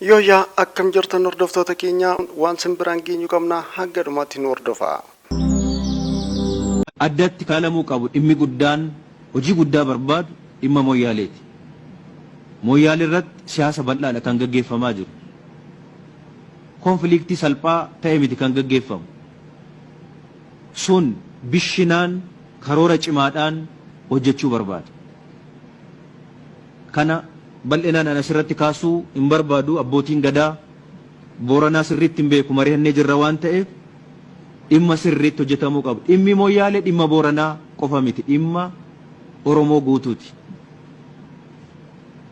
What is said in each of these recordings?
Yooyaa akkam jirtan hordoftoota keenya waan simbiraan geenyu qabna hanga dhumaatti nu hordofaa. Addatti kaalamuu qabu dhimmi guddaan hojii guddaa barbaadu dhimma Mooyaaleeti. Mooyaalee irratti siyaasa bal'aadha kan gaggeeffamaa jiru. Konfliktii salphaa ta'e miti kan gaggeeffamu. Sun bishinaan karoora cimaadhaan hojjechuu barbaada. Kana bal'inaan asirratti kaasuu hin barbaadu. Abbootiin gadaa Booranaa sirriitti hin beeku mari'annee jirra waan ta'eef dhimma sirriitti hojjetamuu qabu. Dhimmi Mooyaalee dhimma Booranaa qofa miti, dhimma Oromoo guutuuti.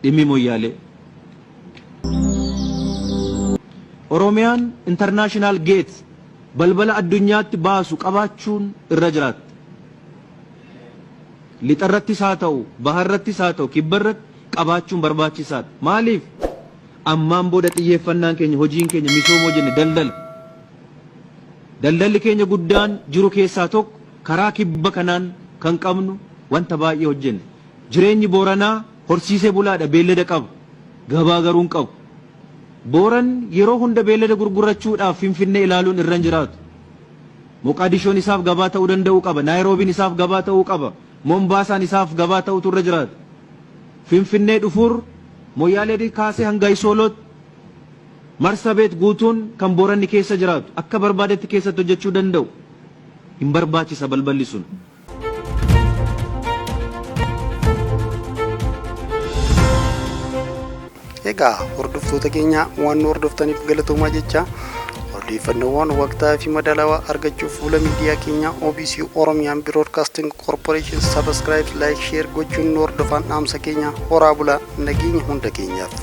Dhimmi Mooyaalee. Oromiyaan international gate balbala addunyaatti baasu qabaachuun irra jiraata. Lixarrattis haa ta'u, baharrattis haa ta'u, kibbarratti qabaachuun barbaachisaadha. Maaliif? Ammaan booda xiyyeeffannaan keenya, hojiin keenya misoomoo jenne daldala. Daldalli keenya guddaan jiru keessaa tokko karaa kibba kanaan kan qabnu wanta baay'ee hojjenne. Jireenyi Booranaa horsiisee bulaadha, beellada qaba. Gabaa garuu hin qabu. Booran yeroo hunda beellada gurgurachuudhaaf Finfinnee ilaaluun irra hin jiraatu. Moqaadishoon isaaf gabaa ta'uu danda'uu qaba. Naayiroobiin isaaf gabaa ta'uu qaba. Mombaasaan isaaf gabaa ta'utu irra jiraata. Finfinnee dhufuur Mooyaalee kaasee hanga Isoolootti Marsabeet guutuun kan Booranni keessa jiraatu akka barbaadetti keessatti hojjechuu danda'u hin barbaachisa balballi sun. Egaa hordoftoota keenya waan nu hordoftaniif galatoomaa jecha odeeffannoowwan waqtaa fi madaalawaa argachuuf fuula miidiyaa keenya OBC Oromiyaan Broadcasting Corporation subscribe, like, share gochuun nu hordofaa dhaamsa keenya horaa bulaa nageenya hunda keenyaaf.